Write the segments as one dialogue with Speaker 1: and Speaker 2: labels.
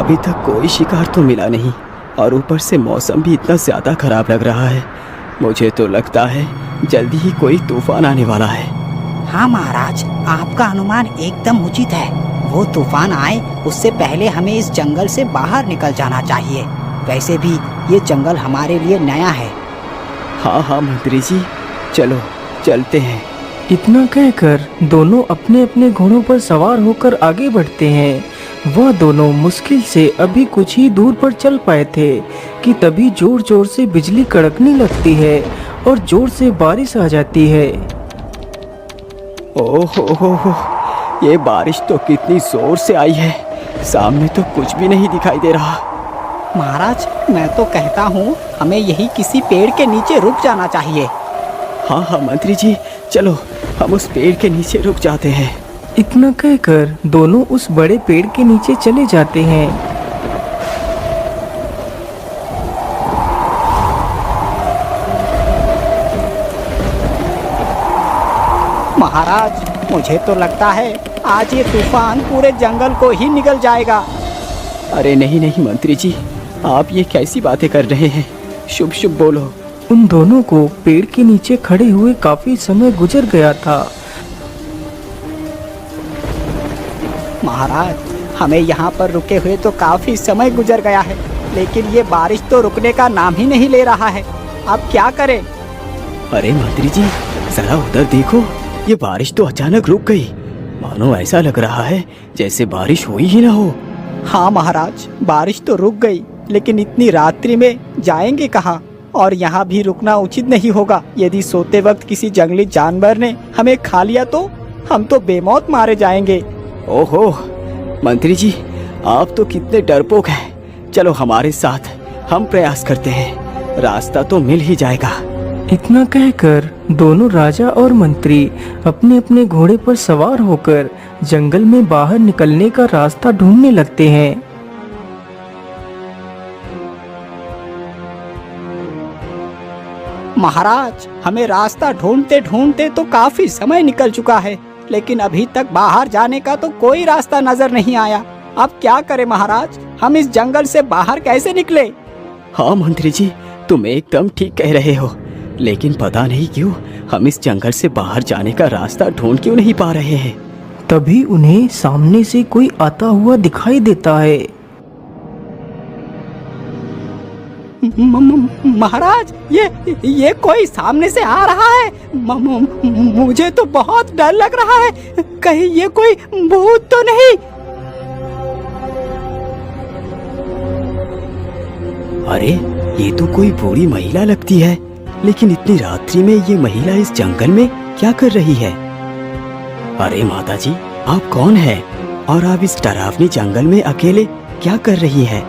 Speaker 1: अभी तक कोई शिकार तो मिला नहीं और ऊपर से मौसम भी इतना ज़्यादा खराब लग रहा है। मुझे तो लगता है जल्दी ही कोई तूफान आने वाला है।
Speaker 2: हाँ महाराज, आपका अनुमान एकदम उचित है। वो तूफान आए उससे पहले हमें इस जंगल से बाहर निकल जाना चाहिए। वैसे भी ये जंगल हमारे लिए नया है।
Speaker 1: हाँ हाँ मंत्री जी, चलो चलते हैं।
Speaker 3: इतना कहकर दोनों अपने अपने घोड़ों पर सवार होकर आगे बढ़ते हैं। वह दोनों मुश्किल से अभी कुछ ही दूर पर चल पाए थे कि तभी जोर जोर से बिजली कड़कने लगती है और जोर से बारिश आ जाती है।
Speaker 1: ओहो, ये बारिश तो कितनी जोर से आई है, सामने तो कुछ भी नहीं दिखाई दे रहा।
Speaker 2: महाराज, मैं तो कहता हूँ हमें यही किसी पेड़ के नीचे रुक जाना चाहिए।
Speaker 1: हाँ हाँ मंत्री जी, चलो हम उस पेड़ के नीचे रुक जाते हैं।
Speaker 3: इतना कहकर दोनों उस बड़े पेड़ के नीचे चले जाते हैं।
Speaker 2: महाराज, मुझे तो लगता है आज ये तूफान पूरे जंगल को ही निगल जाएगा।
Speaker 1: अरे नहीं नहीं मंत्री जी, आप ये कैसी बातें कर रहे हैं? शुभ शुभ बोलो।
Speaker 3: उन दोनों को पेड़ के नीचे खड़े हुए काफी समय गुजर गया था।
Speaker 2: महाराज, हमें यहाँ पर रुके हुए तो काफी समय गुजर गया है, लेकिन ये बारिश तो रुकने का नाम ही नहीं ले रहा है। अब क्या करें?
Speaker 1: अरे मंत्री जी, जरा उधर देखो, ये बारिश तो अचानक रुक गई। मानो ऐसा लग रहा है जैसे बारिश हुई ही ना हो।
Speaker 2: हाँ महाराज, बारिश तो रुक गई, लेकिन इतनी रात्रि में जाएंगे कहाँ? और यहाँ भी रुकना उचित नहीं होगा। यदि सोते वक्त किसी जंगली जानवर ने हमें खा लिया तो हम तो बेमौत मारे जाएंगे।
Speaker 1: ओहो मंत्री जी, आप तो कितने डरपोक हैं। चलो हमारे साथ, हम प्रयास करते हैं, रास्ता तो मिल ही जाएगा।
Speaker 3: इतना कहकर दोनों राजा और मंत्री अपने अपने घोड़े पर सवार होकर जंगल में बाहर निकलने का रास्ता ढूंढने लगते हैं।
Speaker 2: महाराज, हमें रास्ता ढूंढते ढूंढते तो काफी समय निकल चुका है, लेकिन अभी तक बाहर जाने का तो कोई रास्ता नजर नहीं आया। अब क्या करें महाराज? हम इस जंगल से बाहर कैसे निकले?
Speaker 1: हाँ मंत्री जी, तुम एकदम ठीक कह रहे हो, लेकिन पता नहीं क्यों हम इस जंगल से बाहर जाने का रास्ता ढूंढ क्यों नहीं पा रहे हैं।
Speaker 3: तभी उन्हें सामने से कोई आता हुआ दिखाई देता है।
Speaker 2: महाराज, ये कोई सामने से आ रहा है। मुझे तो बहुत डर लग रहा है, कहीं ये कोई भूत तो नहीं?
Speaker 1: अरे ये तो कोई बूढ़ी महिला लगती है, लेकिन इतनी रात्रि में ये महिला इस जंगल में क्या कर रही है? अरे माता जी, आप कौन है और आप इस डरावनी जंगल में अकेले क्या कर रही है?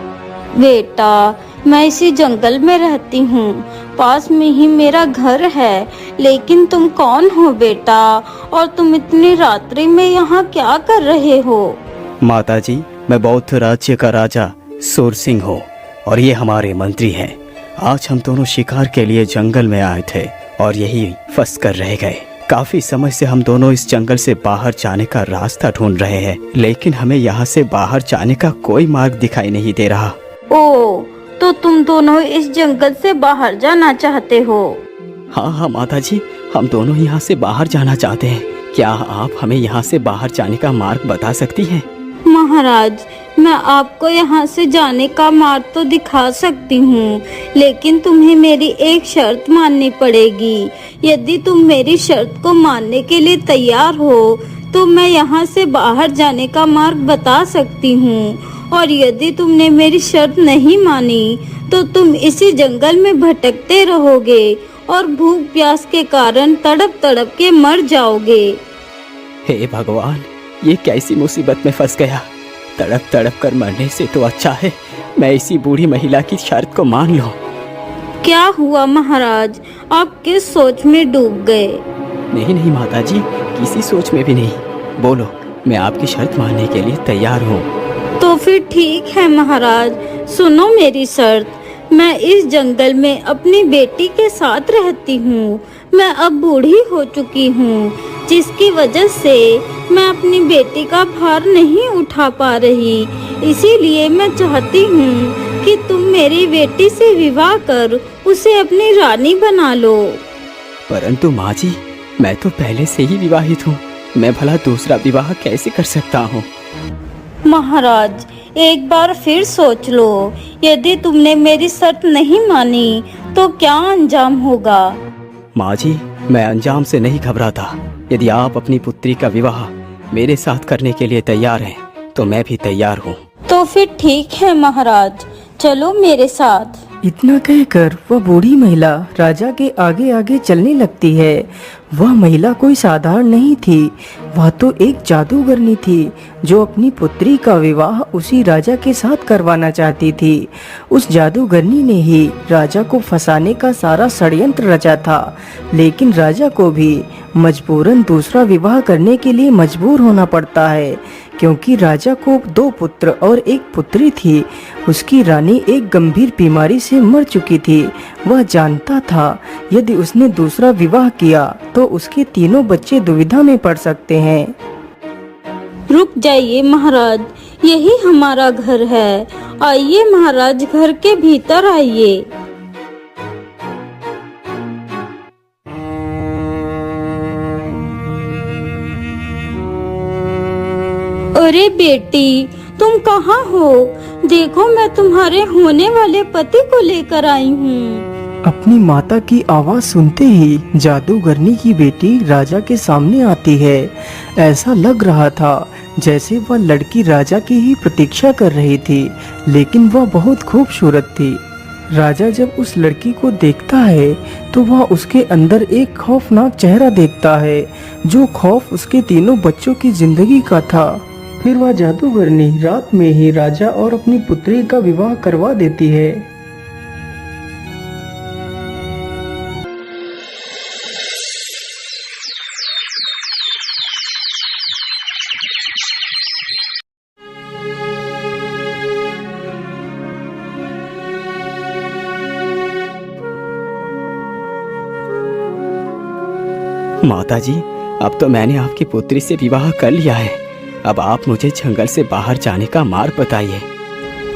Speaker 4: बेटा, मैं इसी जंगल में रहती हूँ, पास में ही मेरा घर है। लेकिन तुम कौन हो बेटा, और तुम इतनी रात्रि में यहाँ क्या कर रहे हो?
Speaker 1: माता जी, मैं बौद्ध राज्य का राजा सूर सिंह हूँ और ये हमारे मंत्री हैं। आज हम दोनों शिकार के लिए जंगल में आए थे और यही फंस कर रह गए। काफी समय से हम दोनों इस जंगल से बाहर जाने का रास्ता ढूंढ रहे हैं, लेकिन हमें यहाँ से बाहर जाने का कोई मार्ग दिखाई नहीं दे रहा।
Speaker 4: ओ, तो तुम दोनों इस जंगल से बाहर जाना चाहते हो?
Speaker 1: हाँ हाँ माता जी, हम दोनों यहाँ से बाहर जाना चाहते हैं। क्या आप हमें यहाँ से बाहर जाने का मार्ग बता सकती हैं?
Speaker 4: महाराज, मैं आपको यहाँ से जाने का मार्ग तो दिखा सकती हूँ, लेकिन तुम्हें मेरी एक शर्त माननी पड़ेगी। यदि तुम मेरी शर्त को मानने के लिए तैयार हो तो मैं यहाँ से बाहर जाने का मार्ग बता सकती हूँ, और यदि तुमने मेरी शर्त नहीं मानी तो तुम इसी जंगल में भटकते रहोगे और भूख प्यास के कारण तड़प तड़प के मर जाओगे।
Speaker 1: हे भगवान, ये कैसी मुसीबत में फंस गया। तड़प तड़प कर मरने से तो अच्छा है मैं इसी बूढ़ी महिला की शर्त को मान लूं।
Speaker 4: क्या हुआ महाराज, आप किस सोच में डूब गए?
Speaker 1: नहीं नहीं माता जी, किसी सोच में भी नहीं। बोलो, मैं आपकी शर्त मानने के लिए तैयार हूँ।
Speaker 4: तो फिर ठीक है महाराज, सुनो मेरी शर्त। मैं इस जंगल में अपनी बेटी के साथ रहती हूँ। मैं अब बूढ़ी हो चुकी हूँ, जिसकी वजह से मैं अपनी बेटी का भार नहीं उठा पा रही। इसीलिए मैं चाहती हूँ कि तुम मेरी बेटी से विवाह कर उसे अपनी रानी बना लो।
Speaker 1: परंतु माँ जी, मैं तो पहले से ही विवाहित हूँ, मैं भला दूसरा विवाह कैसे कर सकता हूँ?
Speaker 4: महाराज, एक बार फिर सोच लो। यदि तुमने मेरी शर्त नहीं मानी तो क्या अंजाम होगा?
Speaker 1: माँ जी, मैं अंजाम से नहीं घबराता। यदि आप अपनी पुत्री का विवाह मेरे साथ करने के लिए तैयार हैं, तो मैं भी तैयार हूँ।
Speaker 4: तो फिर ठीक है महाराज, चलो मेरे साथ।
Speaker 3: इतना कहकर वह बूढ़ी महिला राजा के आगे आगे चलने लगती है। वह महिला कोई साधारण नहीं थी, वह तो एक जादूगरनी थी जो अपनी पुत्री का विवाह उसी राजा के साथ करवाना चाहती थी। उस जादूगरनी ने ही राजा को फंसाने का सारा षड्यंत्र रचा था, लेकिन राजा को भी मजबूरन दूसरा विवाह करने के लिए मजबूर होना पड़ता है, क्योंकि राजा को 2 पुत्र और 1 पुत्री थी। उसकी रानी एक गंभीर बीमारी से मर चुकी थी। वह जानता था यदि उसने दूसरा विवाह किया तो उसके तीनों बच्चे दुविधा में पड़ सकते हैं।
Speaker 4: रुक जाइए महाराज, यही हमारा घर है। आइए महाराज, घर के भीतर आइए। अरे बेटी, तुम कहाँ हो? देखो, मैं तुम्हारे होने वाले पति को लेकर आई हूँ।
Speaker 3: अपनी माता की आवाज सुनते ही जादूगरनी की बेटी राजा के सामने आती है। ऐसा लग रहा था जैसे वह लड़की राजा की ही प्रतीक्षा कर रही थी, लेकिन वह बहुत खूबसूरत थी। राजा जब उस लड़की को देखता है तो वह उसके अंदर एक खौफनाक चेहरा देखता है, जो खौफ उसके तीनों बच्चों की जिंदगी का था। फिर वह जादूगरनी रात में ही राजा और अपनी पुत्री का विवाह करवा देती है।
Speaker 1: माता जी, अब तो मैंने आपकी पुत्री से विवाह कर लिया है। अब आप मुझे जंगल से बाहर जाने का मार्ग बताइए।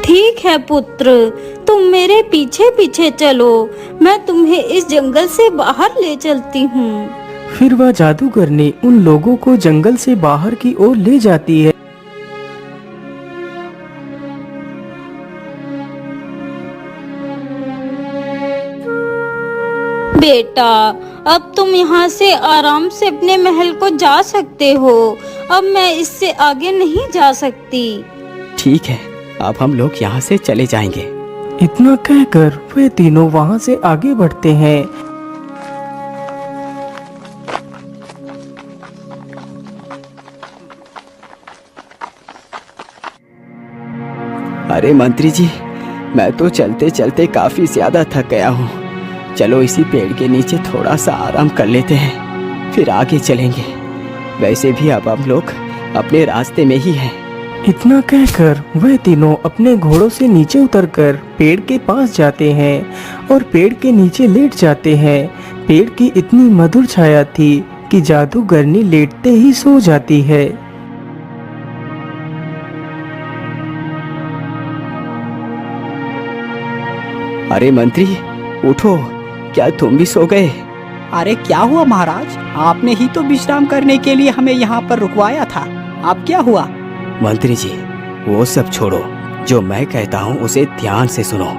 Speaker 4: ठीक है पुत्र, तुम मेरे पीछे पीछे चलो, मैं तुम्हें इस जंगल से बाहर ले चलती हूँ।
Speaker 3: फिर वह जादूगरनी उन लोगों को जंगल से बाहर की ओर ले जाती है।
Speaker 4: बेटा, अब तुम यहाँ से आराम से अपने महल को जा सकते हो। अब मैं इससे आगे नहीं जा सकती।
Speaker 1: ठीक है, अब हम लोग यहाँ से चले जाएंगे।
Speaker 3: इतना कहकर वे तीनों वहाँ से आगे बढ़ते हैं।
Speaker 1: अरे मंत्री जी, मैं तो चलते चलते काफी ज्यादा थक गया हूँ। चलो इसी पेड़ के नीचे थोड़ा सा आराम कर लेते हैं, फिर आगे चलेंगे। वैसे भी अब हम लोग अपने रास्ते में ही हैं।
Speaker 3: इतना कहकर वह तीनों अपने घोड़ों से नीचे उतरकर पेड़ के पास जाते हैं और पेड़ के नीचे लेट जाते हैं। पेड़ की इतनी मधुर छाया थी कि जादूगरनी लेटते ही सो जाती है।
Speaker 1: अरे मंत्री, उठो, क्या तुम भी सो गए?
Speaker 2: अरे क्या हुआ महाराज, आपने ही तो विश्राम करने के लिए हमें यहाँ पर रुकवाया था। अब क्या हुआ?
Speaker 1: मंत्री जी, वो सब छोड़ो, जो मैं कहता हूँ उसे ध्यान से सुनो।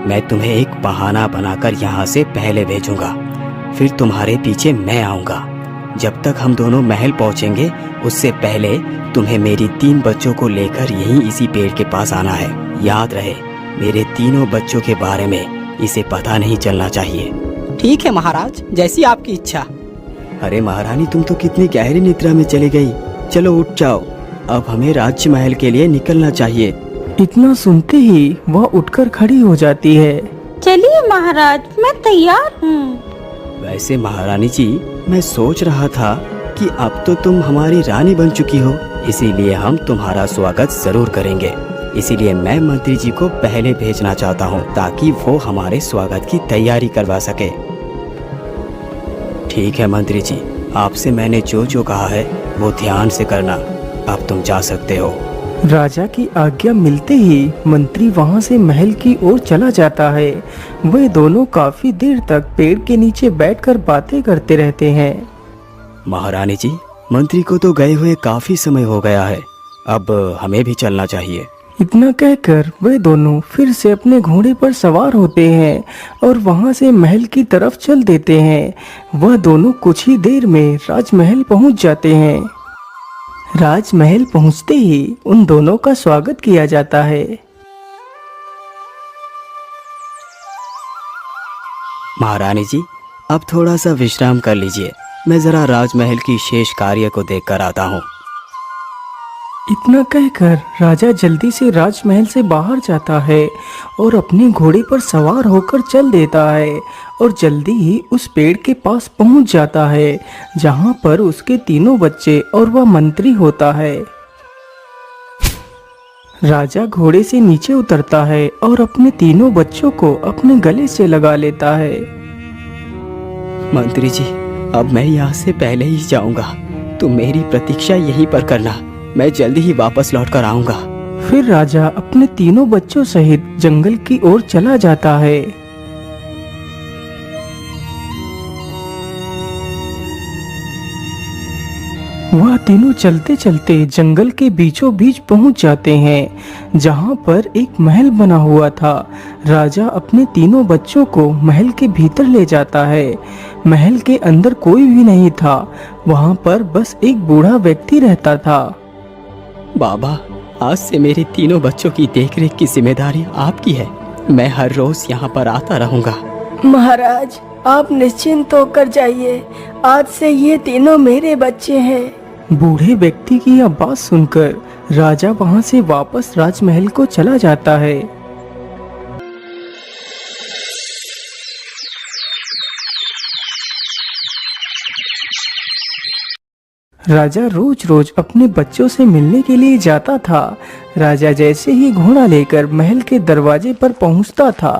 Speaker 1: मैं तुम्हें एक बहाना बनाकर यहाँ से पहले भेजूंगा, फिर तुम्हारे पीछे मैं आऊंगा। जब तक हम दोनों महल पहुँचेंगे उससे पहले तुम्हें मेरी 3 बच्चों को लेकर यहीं इसी पेड़ के पास आना है। याद रहे, मेरे तीनों बच्चों के बारे में इसे पता नहीं चलना चाहिए।
Speaker 2: ठीक है महाराज, जैसी आपकी इच्छा।
Speaker 1: अरे महारानी, तुम तो कितनी गहरी निद्रा में चली गई। चलो उठ जाओ, अब हमें राज्य महल के लिए निकलना चाहिए।
Speaker 3: इतना सुनते ही वह उठकर खड़ी हो जाती है।
Speaker 4: चलिए महाराज, मैं तैयार हूँ।
Speaker 1: वैसे महारानी जी, मैं सोच रहा था कि अब तो तुम हमारी रानी बन चुकी हो, इसीलिए हम तुम्हारा स्वागत जरूर करेंगे। इसीलिए मैं मंत्री जी को पहले भेजना चाहता हूँ ताकि वो हमारे स्वागत की तैयारी करवा सके। ठीक है मंत्री जी, आपसे मैंने जो जो कहा है वो ध्यान से करना। अब तुम जा सकते हो।
Speaker 3: राजा की आज्ञा मिलते ही मंत्री वहां से महल की ओर चला जाता है। वे दोनों काफी देर तक पेड़ के नीचे बैठकर बातें करते रहते हैं।
Speaker 1: महारानी जी, मंत्री को तो गए हुए काफी समय हो गया है, अब हमें भी चलना चाहिए।
Speaker 3: इतना कहकर वे दोनों फिर से अपने घोड़े पर सवार होते हैं और वहां से महल की तरफ चल देते हैं। वह दोनों कुछ ही देर में राजमहल पहुंच जाते हैं। राजमहल पहुंचते ही उन दोनों का स्वागत किया जाता है।
Speaker 1: महारानी जी, अब थोड़ा सा विश्राम कर लीजिए, मैं जरा राजमहल की शेष कार्य को देख कर आता हूँ।
Speaker 3: इतना कहकर राजा जल्दी से राजमहल से बाहर जाता है और अपने घोड़े पर सवार होकर चल देता है और जल्दी ही उस पेड़ के पास पहुंच जाता है जहां पर उसके तीनों बच्चे और वह मंत्री होता है। राजा घोड़े से नीचे उतरता है और अपने तीनों बच्चों को अपने गले से लगा लेता है।
Speaker 1: मंत्री जी, अब मैं यहाँ से पहले ही जाऊंगा, तुम मेरी प्रतीक्षा यहीं पर करना, मैं जल्दी ही वापस लौट कर आऊंगा।
Speaker 3: फिर राजा अपने तीनों बच्चों सहित जंगल की ओर चला जाता है। वह तीनों चलते चलते जंगल के बीचों बीच पहुंच जाते हैं जहां पर एक महल बना हुआ था। राजा अपने तीनों बच्चों को महल के भीतर ले जाता है। महल के अंदर कोई भी नहीं था, वहां पर बस एक बूढ़ा व्यक्ति रहता था।
Speaker 1: बाबा, आज से मेरे तीनों बच्चों की देखरेख की जिम्मेदारी आपकी है, मैं हर रोज यहाँ पर आता रहूंगा।
Speaker 5: महाराज, आप निश्चिंत होकर जाइए, आज से ये तीनों मेरे बच्चे हैं।
Speaker 3: बूढ़े व्यक्ति की यह बात सुनकर राजा वहां से वापस राजमहल को चला जाता है। राजा रोज रोज अपने बच्चों से मिलने के लिए जाता था। राजा जैसे ही घोड़ा लेकर महल के दरवाजे पर पहुंचता था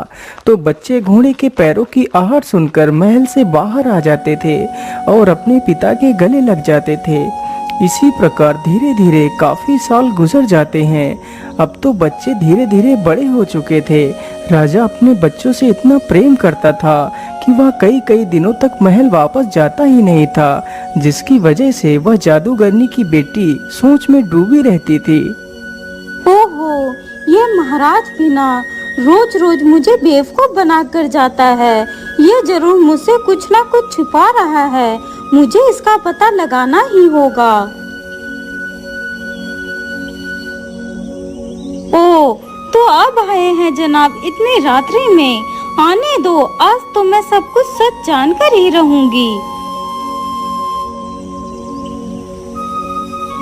Speaker 3: तो बच्चे घोड़े के पैरों की आहट सुनकर महल से बाहर आ जाते थे और अपने पिता के गले लग जाते थे। इसी प्रकार धीरे धीरे काफी साल गुजर जाते हैं। अब तो बच्चे धीरे धीरे बड़े हो चुके थे। राजा अपने बच्चों से इतना प्रेम करता था कि वह कई कई दिनों तक महल वापस जाता ही नहीं था, जिसकी वजह से वह जादूगरनी की बेटी सोच में डूबी रहती थी।
Speaker 4: ओहो, ये महाराज भी ना रोज रोज मुझे बेवकूफ बना कर जाता है। ये जरूर मुझसे कुछ ना कुछ छुपा रहा है, मुझे इसका पता लगाना ही होगा। ओ, तो अब आए हैं जनाब इतनी रात्रि में, आने दो, आज तो मैं सब कुछ सच जानकर ही रहूंगी।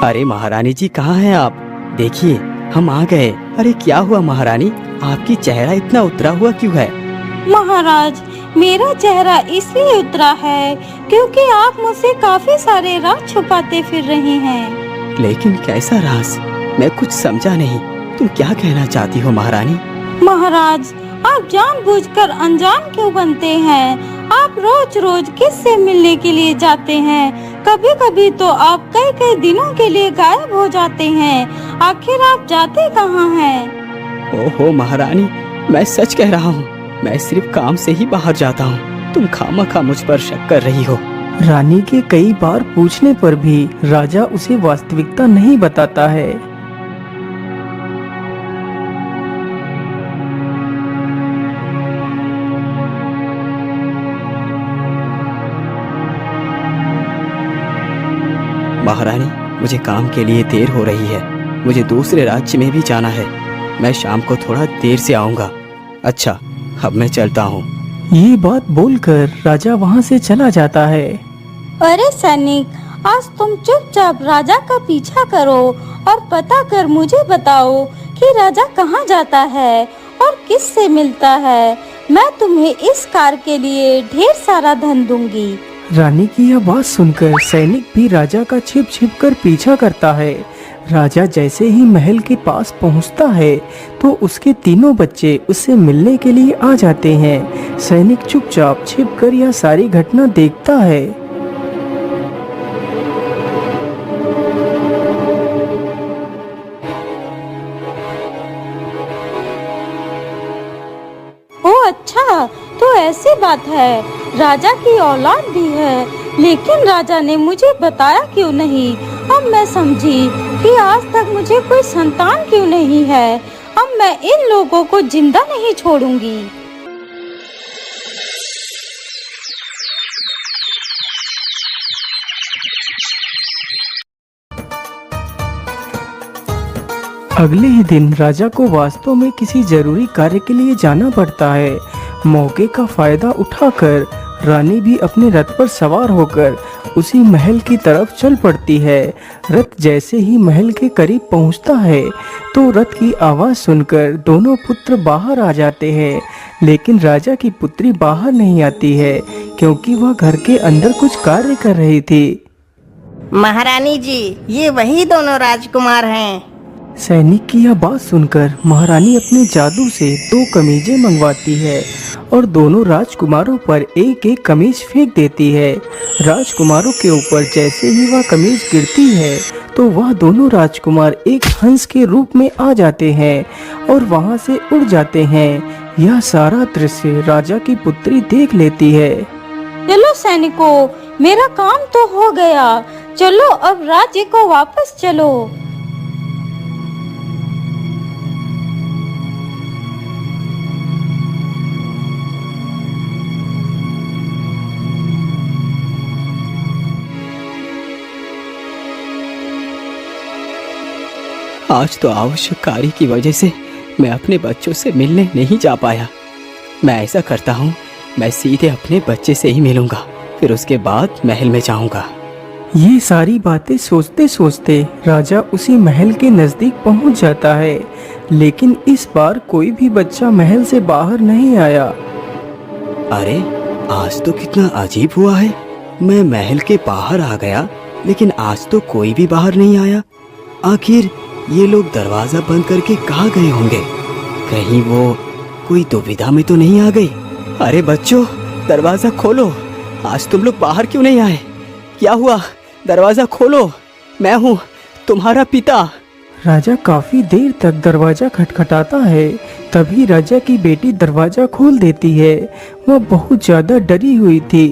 Speaker 1: अरे महारानी जी, कहाँ हैं आप? देखिए, हम आ गए। अरे क्या हुआ महारानी, आपकी चेहरा इतना उतरा हुआ क्यों है?
Speaker 4: महाराज, मेरा चेहरा इसलिए उतरा है क्योंकि आप मुझसे काफी सारे राज छुपाते फिर रहे हैं।
Speaker 1: लेकिन कैसा राज? मैं कुछ समझा नहीं, तुम क्या कहना चाहती हो महारानी?
Speaker 4: महाराज, आप जानबूझकर अनजान क्यों बनते हैं? आप रोज रोज किससे मिलने के लिए जाते हैं? कभी कभी तो आप कई कई दिनों के लिए गायब हो जाते हैं। आखिर आप जाते कहाँ हैं?
Speaker 1: ओहो महारानी, मैं सच कह रहा हूँ, मैं सिर्फ काम से ही बाहर जाता हूँ, तुम खामखा मुझ पर शक कर रही हो।
Speaker 3: रानी के कई बार पूछने पर भी राजा उसे वास्तविकता नहीं बताता है।
Speaker 1: महारानी, मुझे काम के लिए देर हो रही है, मुझे दूसरे राज्य में भी जाना है, मैं शाम को थोड़ा देर से आऊँगा। अच्छा, अब मैं चलता हूँ।
Speaker 3: ये बात बोलकर राजा वहाँ से चला जाता है।
Speaker 4: अरे सैनिक, आज तुम चुपचाप राजा का पीछा करो और पता कर मुझे बताओ कि राजा कहाँ जाता है और किस से मिलता है। मैं तुम्हें इस कार्य के लिए ढेर सारा धन दूंगी।
Speaker 3: रानी की यह बात सुनकर सैनिक भी राजा का छिप छिप कर पीछा करता है। राजा जैसे ही महल के पास पहुंचता है तो उसके तीनों बच्चे उससे मिलने के लिए आ जाते हैं। सैनिक चुपचाप छिपकर यह सारी घटना देखता है।
Speaker 4: कैसी बात है? राजा की औलाद भी है, लेकिन राजा ने मुझे बताया क्यों नहीं? अब मैं समझी कि आज तक मुझे कोई संतान क्यों नहीं है। अब मैं इन लोगों को जिंदा नहीं छोड़ूंगी।
Speaker 3: अगले ही दिन राजा को वास्तव में किसी जरूरी कार्य के लिए जाना पड़ता है। मौके का फायदा उठाकर रानी भी अपने रथ पर सवार होकर उसी महल की तरफ चल पड़ती है। रथ जैसे ही महल के करीब पहुंचता है तो रथ की आवाज सुनकर दोनों पुत्र बाहर आ जाते हैं, लेकिन राजा की पुत्री बाहर नहीं आती है क्योंकि वह घर के अंदर कुछ कार्य कर रही थी।
Speaker 6: महारानी जी, ये वही दोनों राजकुमार हैं।
Speaker 3: सैनिक की यह बात सुनकर महारानी अपने जादू से 2 कमीजें मंगवाती है और दोनों राजकुमारों पर एक एक कमीज फेंक देती है। राजकुमारों के ऊपर जैसे ही वह कमीज गिरती है तो वह दोनों राजकुमार एक हंस के रूप में आ जाते हैं और वहां से उड़ जाते हैं। यह सारा दृश्य राजा की पुत्री देख लेती है।
Speaker 4: चलो सैनिकों, मेरा काम तो हो गया। चलो अब राज्य को वापस चलो।
Speaker 1: आज तो आवश्यक कार्य की वजह से मैं अपने बच्चों से मिलने नहीं जा पाया। मैं ऐसा करता हूँ, मैं सीधे अपने बच्चे से ही मिलूंगा, फिर उसके बाद महल में जाऊंगा।
Speaker 3: ये सारी बातें सोचते सोचते राजा उसी महल के नजदीक पहुंच जाता है, लेकिन इस बार कोई भी बच्चा महल से बाहर नहीं आया।
Speaker 1: अरे आज तो कितना अजीब हुआ है। मैं महल के बाहर आ गया, लेकिन आज तो कोई भी बाहर नहीं आया। आखिर ये लोग दरवाजा बंद करके कहाँ गए होंगे? कहीं वो कोई दुविधा में तो नहीं आ गई? अरे बच्चों, दरवाजा खोलो। आज तुम लोग बाहर क्यों नहीं आए? क्या हुआ? दरवाजा खोलो, मैं हूँ तुम्हारा पिता।
Speaker 3: राजा काफी देर तक दरवाजा खटखटाता है, तभी राजा की बेटी दरवाजा खोल देती है। वह बहुत ज्यादा डरी हुई थी।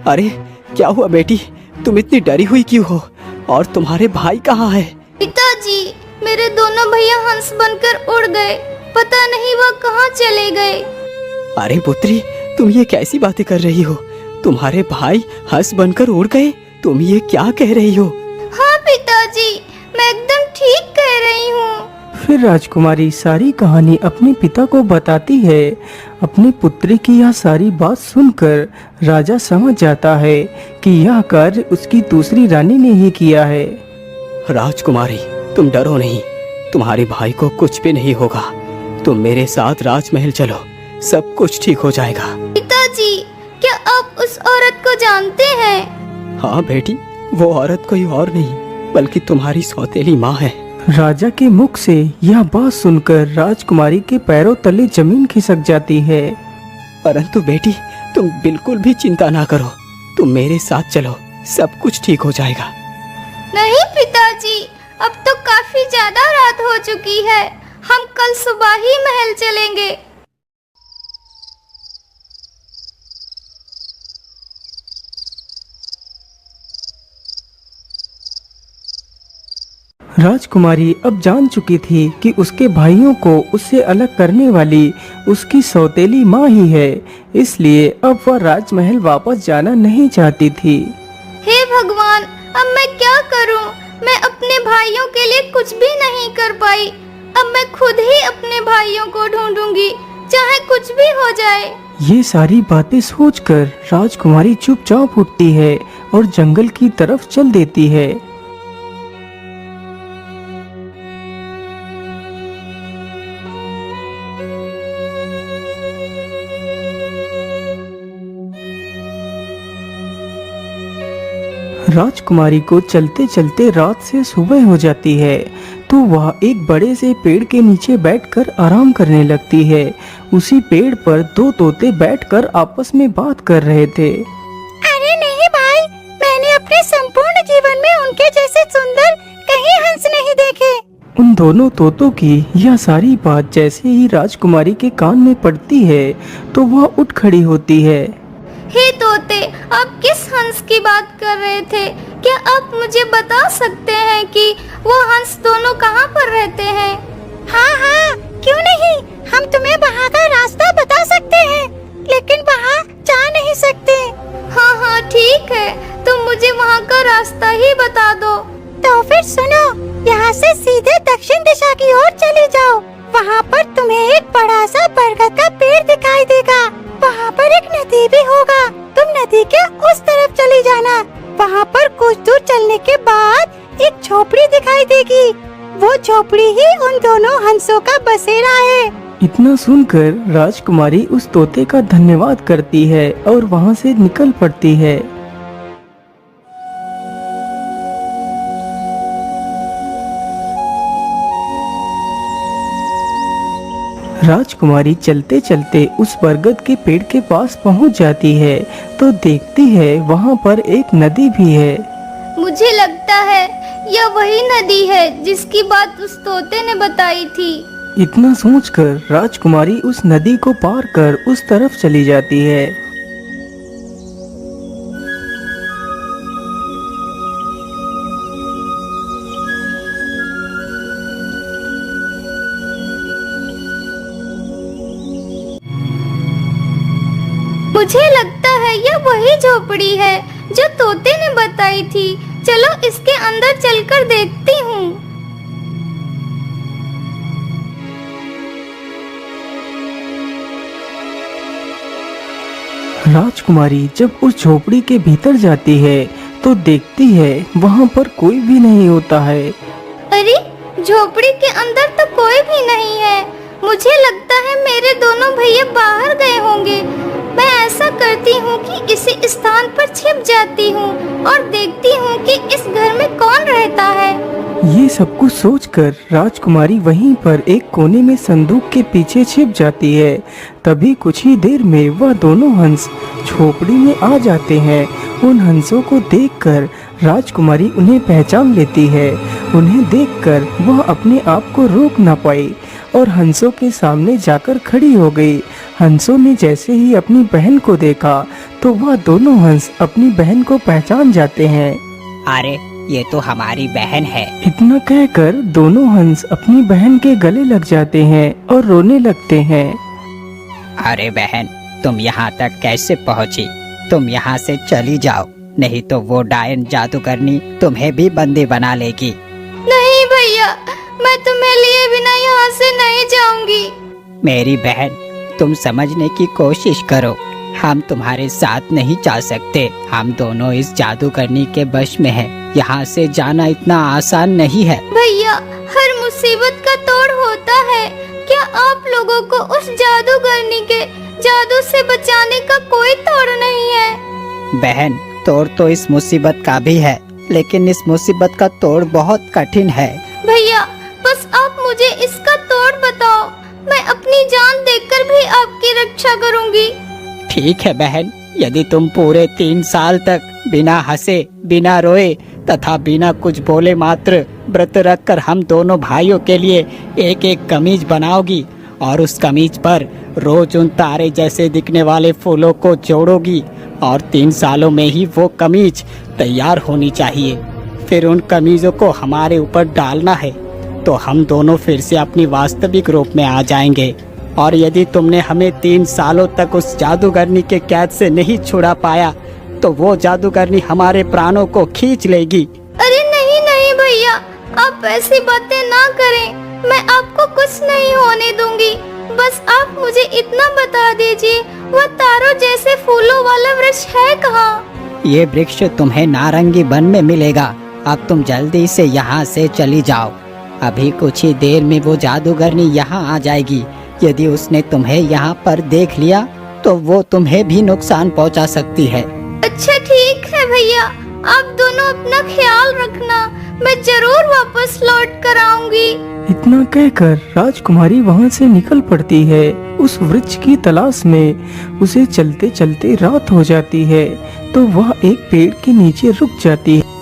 Speaker 1: अरे क्या हुआ बेटी, तुम इतनी डरी हुई क्यों हो? और तुम्हारे भाई कहाँ है?
Speaker 7: पिताजी, मेरे दोनों भैया हंस बनकर उड़ गए। पता नहीं वह कहाँ चले गए।
Speaker 1: अरे पुत्री, तुम ये कैसी बातें कर रही हो? तुम्हारे भाई हंस बनकर उड़ गए? तुम ये क्या कह रही हो?
Speaker 7: हाँ पिताजी, मैं एकदम ठीक कह रही हूँ।
Speaker 3: फिर राजकुमारी सारी कहानी अपने पिता को बताती है। अपनी पुत्री की यह सारी बात सुनकर राजा समझ जाता है कि यह कार्य उसकी दूसरी रानी ने ही किया है।
Speaker 1: राजकुमारी, तुम डरो नहीं, तुम्हारे भाई को कुछ भी नहीं होगा। तुम मेरे साथ राजमहल चलो, सब कुछ ठीक हो जाएगा।
Speaker 7: पिताजी, क्या आप उस औरत को जानते हैं?
Speaker 1: हाँ बेटी, वो औरत कोई और नहीं बल्कि तुम्हारी सौतेली माँ है।
Speaker 3: राजा के मुख से यह बात सुनकर राजकुमारी के पैरों तले जमीन खिसक जाती है।
Speaker 1: परंतु बेटी, तुम बिल्कुल भी चिंता ना करो, तुम मेरे साथ चलो, सब कुछ ठीक हो जाएगा।
Speaker 7: नहीं पिताजी, अब तो काफी ज्यादा रात हो चुकी है। हम कल सुबह ही महल चलेंगे।
Speaker 3: राजकुमारी अब जान चुकी थी कि उसके भाइयों को उससे अलग करने वाली उसकी सौतेली माँ ही है, इसलिए अब वह राजमहल वापस जाना नहीं चाहती थी।
Speaker 7: हे भगवान, अब मैं क्या करूं? मैं अपने भाइयों के लिए कुछ भी नहीं कर पाई। अब मैं खुद ही अपने भाइयों को ढूंढूंगी, चाहे कुछ भी हो जाए।
Speaker 3: ये सारी बातें सोचकर राजकुमारी चुपचाप उठती है और जंगल की तरफ चल देती है। राजकुमारी को चलते चलते रात से सुबह हो जाती है, तो वह एक बड़े से पेड़ के नीचे बैठकर आराम करने लगती है। उसी पेड़ पर 2 तोते बैठकर आपस में बात कर रहे थे।
Speaker 7: अरे नहीं भाई, मैंने अपने संपूर्ण जीवन में उनके जैसे सुंदर कहीं हंस नहीं देखे।
Speaker 3: उन दोनों तोतों की यह सारी बात जैसे ही राजकुमारी के कान में पड़ती है तो वह उठ खड़ी होती है।
Speaker 7: हे तोते, आप किस हंस की बात कर रहे थे? क्या आप मुझे बता सकते हैं कि वो हंस दोनों कहाँ पर रहते हैं? हाँ हाँ, क्यों नहीं, हम तुम्हें वहाँ का रास्ता बता सकते हैं, लेकिन वहाँ जा नहीं सकते। हाँ हाँ ठीक है, तुम मुझे वहाँ का रास्ता ही बता दो। तो फिर सुनो, यहाँ से सीधे दक्षिण दिशा की ओर चले जाओ। वहाँ पर तुम्हें एक बड़ा सा बरगद का पेड़ दिखाई देगा। वहाँ पर एक नदी भी होगा, तुम नदी के उस तरफ चली जाना। वहाँ पर कुछ दूर चलने के बाद एक झोपड़ी दिखाई देगी। वो झोपड़ी ही उन दोनों हंसों का बसेरा है।
Speaker 3: इतना सुनकर राजकुमारी उस तोते का धन्यवाद करती है और वहाँ से निकल पड़ती है। राजकुमारी चलते चलते उस बरगद के पेड़ के पास पहुँच जाती है तो देखती है वहाँ पर एक नदी भी है।
Speaker 7: मुझे लगता है यह वही नदी है जिसकी बात उस तोते ने बताई थी।
Speaker 3: इतना सोचकर राजकुमारी उस नदी को पार कर उस तरफ चली जाती है।
Speaker 7: मुझे लगता है यह वही झोपड़ी है जो तोते ने बताई थी। चलो इसके अंदर चलकर देखती हूँ।
Speaker 3: राजकुमारी जब उस झोपड़ी के भीतर जाती है तो देखती है वहाँ पर कोई भी नहीं होता है।
Speaker 7: अरे, झोपड़ी के अंदर तो कोई भी नहीं है। मुझे लगता है मेरे दोनों भैया बाहर गए होंगे। मैं ऐसा करती हूँ कि इसी स्थान पर छिप जाती हूँ और देखती हूँ कि इस घर में कौन रहता है।
Speaker 3: ये सब कुछ सोचकर राजकुमारी वहीं पर एक कोने में संदूक के पीछे छिप जाती है। तभी कुछ ही देर में वह दोनों हंस झोपड़ी में आ जाते हैं। उन हंसों को देखकर राजकुमारी उन्हें पहचान लेती है। उन्हें देखकर वह अपने आप को रोक ना पाई और हंसों के सामने जाकर खड़ी हो गई। हंसों ने जैसे ही अपनी बहन को देखा तो वह दोनों हंस अपनी बहन को पहचान जाते हैं।
Speaker 8: अरे, ये तो हमारी बहन है।
Speaker 3: इतना कहकर दोनों हंस अपनी बहन के गले लग जाते हैं और रोने लगते हैं।
Speaker 8: अरे बहन, तुम यहाँ तक कैसे पहुँची? तुम यहाँ से चली जाओ, नहीं तो वो डायन जादूगरनी तुम्हें भी बंदी बना लेगी।
Speaker 7: नहीं भैया, मैं तुम्हें लिए बिना यहाँ से नहीं जाऊंगी।
Speaker 8: मेरी बहन, तुम समझने की कोशिश करो। हम तुम्हारे साथ नहीं जा सकते। हम दोनों इस जादूगरनी के वश में हैं। यहाँ से जाना इतना आसान नहीं है।
Speaker 7: भैया, हर मुसीबत का तोड़ होता है। क्या आप लोगों को उस जादूगरनी के जादू से बचाने का कोई तोड़ नहीं है?
Speaker 8: बहन, तोड़ तो इस मुसीबत का भी है, लेकिन इस मुसीबत का तोड़ बहुत कठिन है।
Speaker 7: भैया, बस आप मुझे इसका तोड़ बताओ। मैं अपनी जान देकर भी आपकी रक्षा करूंगी।
Speaker 8: ठीक है बहन, यदि तुम पूरे 3 साल तक बिना हंसे, बिना रोए तथा बिना कुछ बोले मात्र व्रत रखकर हम दोनों भाइयों के लिए एक एक कमीज बनाओगी और उस कमीज पर रोज उन तारे जैसे दिखने वाले फूलों को जोड़ोगी और 3 सालों में ही वो कमीज तैयार होनी चाहिए। फिर उन कमीजों को हमारे ऊपर डालना है तो हम दोनों फिर से अपनी वास्तविक रूप में आ जाएंगे। और यदि तुमने हमें 3 सालों तक उस जादूगरनी के कैद से नहीं छुड़ा पाया तो वो जादूगरनी हमारे प्राणों को खींच लेगी।
Speaker 7: अरे नहीं नहीं भैया, आप ऐसी बातें ना करें। मैं आपको कुछ नहीं होने दूंगी। बस आप मुझे इतना बता दीजिए, वह तारों जैसे फूलों वाला वृक्ष है कहाँ?
Speaker 8: ये वृक्ष तुम्हें नारंगी वन में मिलेगा। अब तुम जल्दी से यहाँ से चली जाओ। अभी कुछ ही देर में वो जादूगरनी यहाँ आ जाएगी। यदि उसने तुम्हें यहाँ पर देख लिया तो वो तुम्हें भी नुकसान पहुँचा सकती है।
Speaker 7: अच्छा ठीक है भैया, आप दोनों अपना ख्याल रखना। मैं जरूर वापस लौट कर आऊंगी।
Speaker 3: इतना कहकर राजकुमारी वहाँ से निकल पड़ती है। उस वृक्ष की तलाश में उसे चलते चलते रात हो जाती है तो वह एक पेड़ के नीचे रुक जाती है।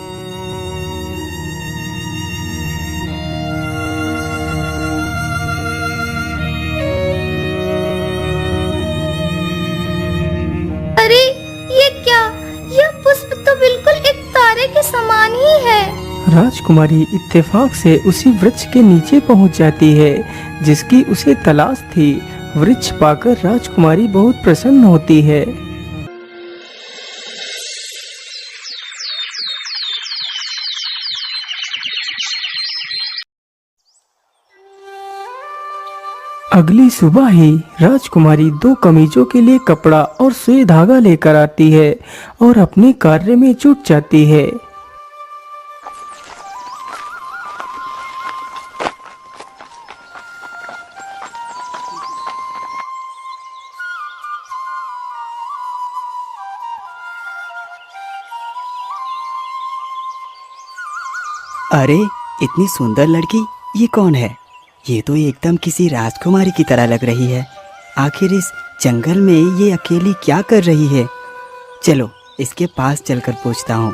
Speaker 3: राजकुमारी इत्तेफाक से उसी वृक्ष के नीचे पहुंच जाती है जिसकी उसे तलाश थी। वृक्ष पाकर राजकुमारी बहुत प्रसन्न होती है। अगली सुबह ही राजकुमारी 2 कमीजों के लिए कपड़ा और सुई धागा लेकर आती है और अपने कार्य में जुट जाती है।
Speaker 1: अरे इतनी सुंदर लड़की, ये कौन है? ये तो एकदम किसी राजकुमारी की तरह लग रही है। आखिर इस जंगल में ये अकेली क्या कर रही है? चलो इसके पास चलकर पूछता हूँ।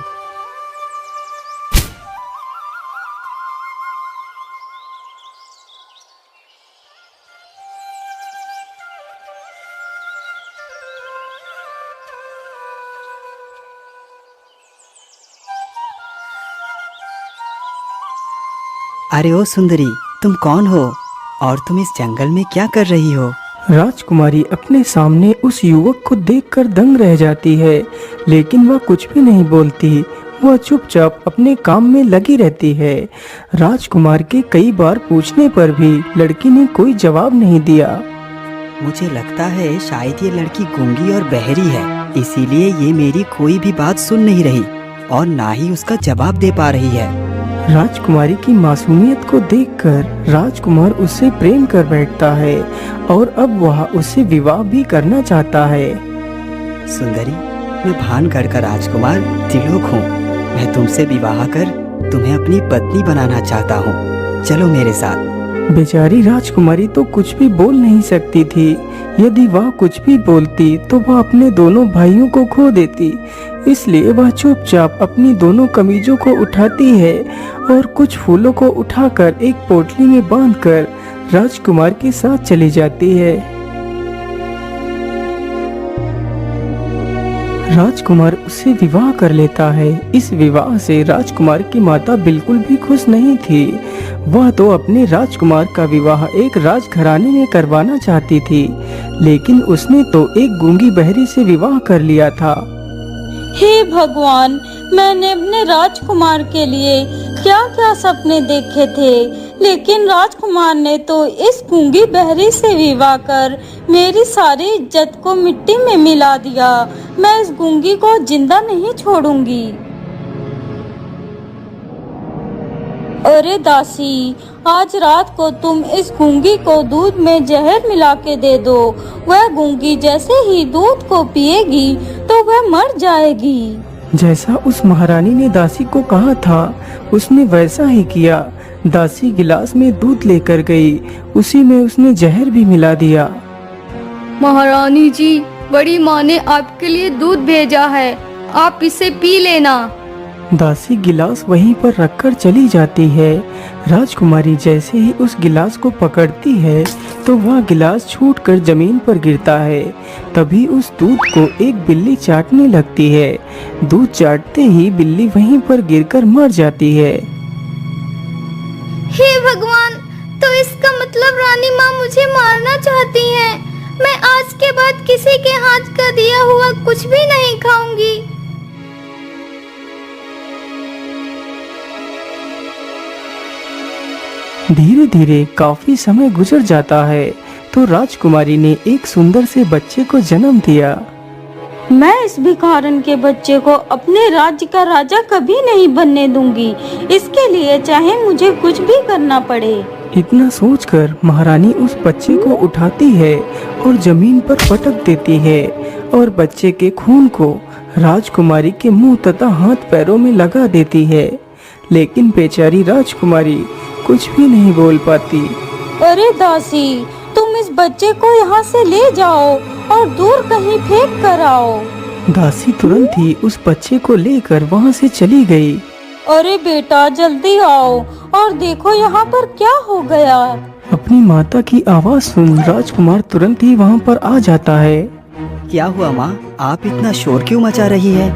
Speaker 1: अरे ओ सुंदरी, तुम कौन हो और तुम इस जंगल में क्या कर रही हो?
Speaker 3: राजकुमारी अपने सामने उस युवक को देखकर दंग रह जाती है, लेकिन वह कुछ भी नहीं बोलती। वह चुपचाप अपने काम में लगी रहती है। राजकुमार के कई बार पूछने पर भी लड़की ने कोई जवाब नहीं दिया।
Speaker 1: मुझे लगता है शायद ये लड़की गूंगी और बहरी है, इसीलिए ये मेरी कोई भी बात सुन नहीं रही और ना ही उसका जवाब दे पा रही है।
Speaker 3: राजकुमारी की मासूमियत को देखकर राजकुमार उससे प्रेम कर बैठता है और अब वह उससे विवाह भी करना चाहता है।
Speaker 1: सुंदरी, मैं भानगढ़ का राजकुमार त्रिलोक हूँ। मैं तुमसे विवाह कर तुम्हें अपनी पत्नी बनाना चाहता हूँ। चलो मेरे साथ।
Speaker 3: बेचारी राजकुमारी तो कुछ भी बोल नहीं सकती थी। यदि वह कुछ भी बोलती तो वह अपने दोनों भाइयों को खो देती। इसलिए वह चुपचाप अपनी दोनों कमीजों को उठाती है और कुछ फूलों को उठाकर एक पोटली में बांधकर राजकुमार के साथ चली जाती है। राजकुमार उससे विवाह कर लेता है। इस विवाह से राजकुमार की माता बिल्कुल भी खुश नहीं थी। वह तो अपने राजकुमार का विवाह एक राजघराने में करवाना चाहती थी, लेकिन उसने तो एक गूंगी बहरी से विवाह कर लिया था।
Speaker 4: हे भगवान, मैंने अपने राजकुमार के लिए क्या क्या सपने देखे थे, लेकिन राजकुमार ने तो इस गूंगी बहरी से विवाह कर मेरी सारी इज्जत को मिट्टी में मिला दिया। मैं इस गूंगी को जिंदा नहीं छोड़ूंगी। अरे दासी, आज रात को तुम इस गूंगी को दूध में जहर मिला के दे दो। वह गूंगी जैसे ही दूध को पिएगी तो वह मर जाएगी।
Speaker 3: जैसा उस महारानी ने दासी को कहा था, उसने वैसा ही किया। दासी गिलास में दूध लेकर गई, उसी में उसने जहर भी मिला दिया।
Speaker 5: महारानी जी, बड़ी माँ ने आपके लिए दूध भेजा है, आप इसे पी लेना।
Speaker 3: दासी गिलास वहीं पर रखकर चली जाती है। राजकुमारी जैसे ही उस गिलास को पकड़ती है तो वह गिलास छूटकर जमीन पर गिरता है। तभी उस दूध को एक बिल्ली चाटने लगती है। दूध चाटते ही बिल्ली वहीं पर गिरकर मर जाती है।
Speaker 7: हे भगवान, तो इसका मतलब रानी माँ मुझे मारना चाहती हैं। मैं आज के बाद किसी के हाथ का दिया हुआ कुछ भी नहीं खाऊंगी।
Speaker 3: धीरे धीरे काफी समय गुजर जाता है तो राजकुमारी ने एक सुंदर से बच्चे को जन्म दिया।
Speaker 4: मैं इस भिखारन के बच्चे को अपने राज्य का राजा कभी नहीं बनने दूंगी। इसके लिए चाहे मुझे कुछ भी करना पड़े।
Speaker 3: इतना सोचकर महारानी उस बच्चे को उठाती है और जमीन पर पटक देती है और बच्चे के खून को राजकुमारी के मुंह तथा हाथ पैरों में लगा देती है। लेकिन बेचारी राजकुमारी कुछ भी नहीं बोल पाती।
Speaker 4: अरे दासी, तुम इस बच्चे को यहाँ से ले जाओ और दूर कहीं फेंक कर आओ।
Speaker 3: दासी तुरंत ही उस बच्चे को लेकर वहाँ से चली गई।
Speaker 4: अरे बेटा, जल्दी आओ और देखो यहाँ पर क्या हो गया।
Speaker 3: अपनी माता की आवाज सुन राजकुमार तुरंत ही वहाँ पर आ जाता है।
Speaker 1: क्या हुआ माँ? आप इतना शोर क्यों मचा रही है?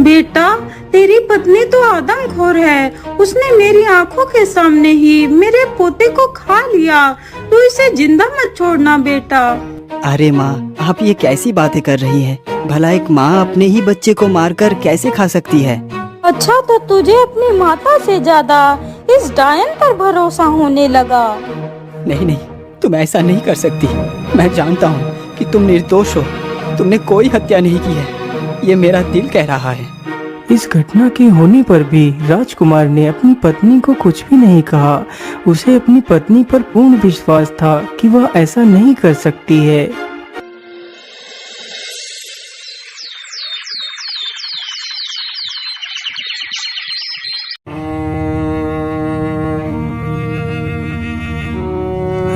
Speaker 4: बेटा,
Speaker 9: तेरी पत्नी तो आदमखोर है। उसने मेरी आंखों के सामने ही मेरे पोते को खा लिया। तू इसे जिंदा मत छोड़ना बेटा।
Speaker 1: अरे माँ, आप ये कैसी बातें कर रही हैं? भला एक माँ अपने ही बच्चे को मारकर कैसे खा सकती है?
Speaker 4: अच्छा, तो तुझे अपनी माता से ज्यादा इस डायन पर भरोसा होने लगा।
Speaker 2: नहीं नहीं, तुम ऐसा नहीं कर सकती। मैं जानता हूँ कि तुम निर्दोष हो। तुमने कोई हत्या नहीं की है, ये मेरा दिल कह रहा है।
Speaker 3: इस घटना के होने पर भी राजकुमार ने अपनी पत्नी को कुछ भी नहीं कहा। उसे अपनी पत्नी पर पूर्ण विश्वास था कि वह ऐसा नहीं कर सकती है।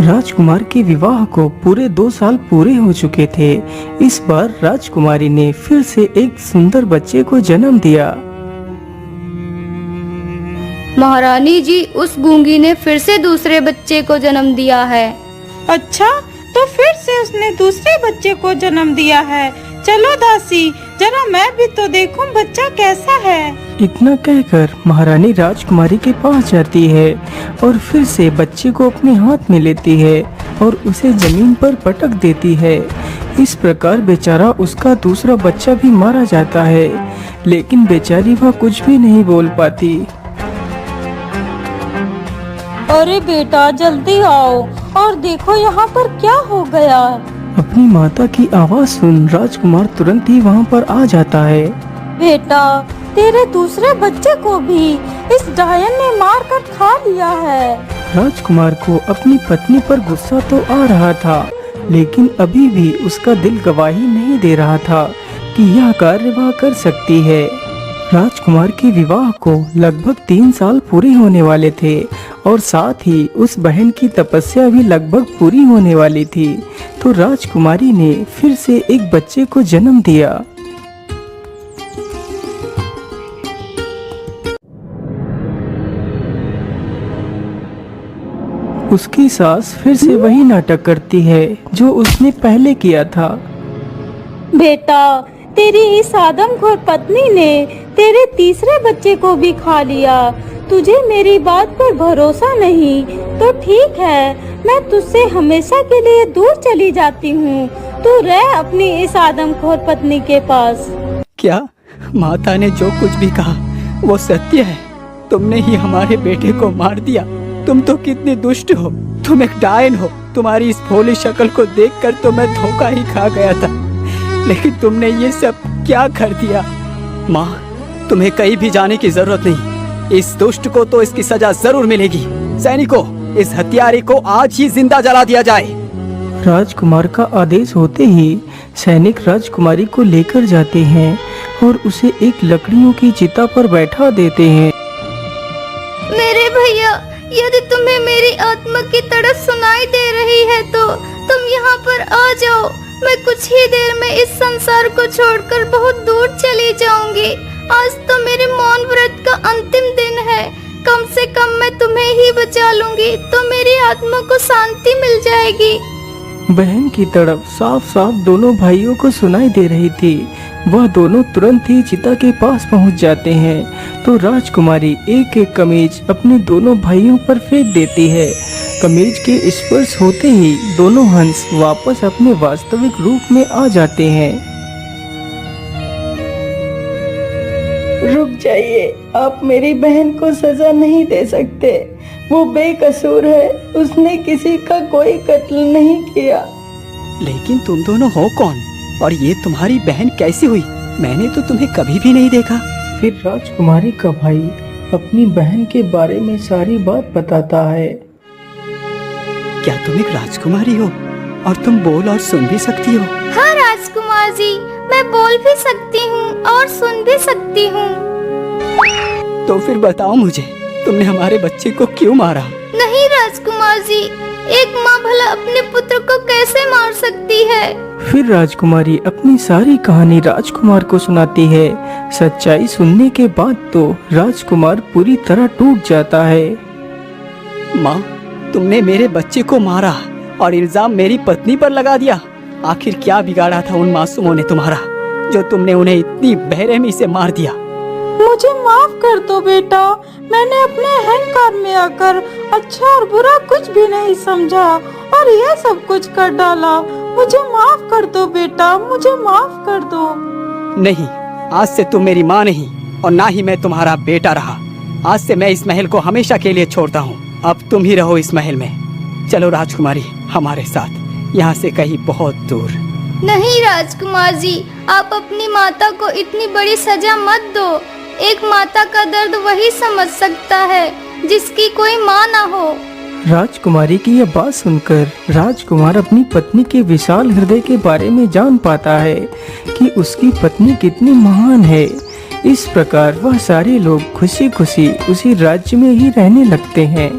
Speaker 3: राजकुमार के विवाह को पूरे 2 साल पूरे हो चुके थे। इस बार राजकुमारी ने फिर से एक सुंदर बच्चे को जन्म दिया।
Speaker 5: महारानी जी, उस गूंगी ने फिर से दूसरे बच्चे को जन्म दिया है।
Speaker 9: अच्छा, तो फिर से उसने दूसरे बच्चे को जन्म दिया है। चलो दासी, जरा मैं भी तो देखूं बच्चा कैसा है।
Speaker 3: इतना कहकर महारानी राजकुमारी के पास जाती है और फिर से बच्चे को अपने हाथ में लेती है और उसे जमीन पर पटक देती है। इस प्रकार बेचारा उसका दूसरा बच्चा भी मारा जाता है, लेकिन बेचारी वह कुछ भी नहीं बोल पाती।
Speaker 4: अरे बेटा, जल्दी आओ और देखो यहाँ पर क्या हो गया।
Speaker 3: अपनी माता की आवाज सुन राजकुमार तुरंत ही वहाँ पर आ जाता है।
Speaker 4: बेटा, तेरे दूसरे बच्चे को भी इस डायन ने मार कर खा लिया है।
Speaker 3: राजकुमार को अपनी पत्नी पर गुस्सा तो आ रहा था, लेकिन अभी भी उसका दिल गवाही नहीं दे रहा था कि यह कार्य वह कर सकती है। राजकुमार के विवाह को लगभग 3 साल पूरे होने वाले थे और साथ ही उस बहन की तपस्या भी लगभग पूरी होने वाली थी। तो राजकुमारी ने फिर से एक बच्चे को जन्म दिया। उसकी सास फिर से वही नाटक करती है जो उसने पहले किया था।
Speaker 4: बेटा, तेरी इस आदमखोर पत्नी ने तेरे तीसरे बच्चे को भी खा लिया। तुझे मेरी बात पर भरोसा नहीं तो ठीक है, मैं तुझसे हमेशा के लिए दूर चली जाती हूँ। तू रह अपनी इस आदमखोर पत्नी के पास।
Speaker 2: क्या माता ने जो कुछ भी कहा वो सत्य है? तुमने ही हमारे बेटे को मार दिया। तुम तो कितने दुष्ट हो। तुम एक डायन हो। तुम्हारी इस भोली शक्ल को देखकर तो मैं धोखा ही खा गया था, लेकिन तुमने ये सब क्या कर दिया? माँ, तुम्हें कहीं भी जाने की जरूरत नहीं। इस दुष्ट को तो इसकी सजा जरूर मिलेगी। सैनिकों, इस हत्यारे को आज ही जिंदा जला दिया जाए।
Speaker 3: राजकुमार का आदेश होते ही सैनिक राजकुमारी को लेकर जाते हैं और उसे एक लकड़ियों की चिता पर बैठा देते हैं।
Speaker 5: मेरे भैया, यदि तुम्हें मेरी आत्मा की तड़प सुनाई दे रही है तो तुम यहाँ पर आ जाओ। मैं कुछ ही देर में इस संसार को छोड़कर बहुत दूर चली जाऊंगी। आज तो मेरे मौन व्रत का अंतिम दिन है। कम से कम मैं तुम्हें ही बचा लूंगी तो मेरी आत्मा को शांति मिल जाएगी।
Speaker 3: बहन की तड़प साफ साफ दोनों भाइयों को सुनाई दे रही थी। वह दोनों तुरंत ही चिता के पास पहुंच जाते हैं तो राजकुमारी एक एक कमीज अपने दोनों भाइयों पर फेंक देती है। कमीज के स्पर्श होते ही दोनों हंस वापस अपने वास्तविक रूप में आ जाते हैं। रुक जाइए, आप मेरी बहन को सजा नहीं दे सकते। वो बेकसूर है, उसने किसी का कोई कत्ल नहीं किया।
Speaker 2: लेकिन तुम दोनों हो कौन और ये तुम्हारी बहन कैसी हुई? मैंने तो तुम्हें कभी भी नहीं देखा।
Speaker 3: फिर राजकुमारी का भाई अपनी बहन के बारे में सारी बात बताता है।
Speaker 2: क्या तुम एक राजकुमारी हो और तुम बोल और सुन भी सकती हो?
Speaker 7: हाँ राजकुमार जी, मैं बोल भी सकती हूँ और सुन भी सकती हूँ।
Speaker 2: तो फिर बताओ मुझे, तुमने हमारे बच्चे को क्यों मारा?
Speaker 7: नहीं राजकुमार जी, एक माँ भला अपने पुत्र को कैसे मार सकती है?
Speaker 3: फिर राजकुमारी अपनी सारी कहानी राजकुमार को सुनाती है। सच्चाई सुनने के बाद तो राजकुमार पूरी तरह टूट जाता है।
Speaker 2: माँ, तुमने मेरे बच्चे को मारा और इल्जाम मेरी पत्नी पर लगा दिया। आखिर क्या बिगाड़ा था उन मासूमों ने तुम्हारा, जो तुमने उन्हें इतनी बेरहमी से मार दिया?
Speaker 9: मुझे माफ कर दो बेटा। मैंने अपने अहंकार में आकर अच्छा और बुरा कुछ भी नहीं समझा और यह सब कुछ कर डाला। मुझे माफ कर दो बेटा, मुझे माफ कर दो।
Speaker 2: नहीं, आज से तुम मेरी माँ नहीं और ना ही मैं तुम्हारा बेटा रहा। आज से मैं इस महल को हमेशा के लिए छोड़ता हूँ। अब तुम ही रहो इस महल में। चलो राजकुमारी हमारे साथ, यहाँ से कहीं बहुत दूर।
Speaker 5: नहीं राजकुमार जी, आप अपनी माता को इतनी बड़ी सजा मत दो। एक माता का दर्द वही समझ सकता है जिसकी कोई माँ ना हो।
Speaker 3: राजकुमारी की यह बात सुनकर राजकुमार अपनी पत्नी के विशाल हृदय के बारे में जान पाता है कि उसकी पत्नी कितनी महान है। इस प्रकार वह सारे लोग खुशी खुशी उसी राज्य में ही रहने लगते हैं।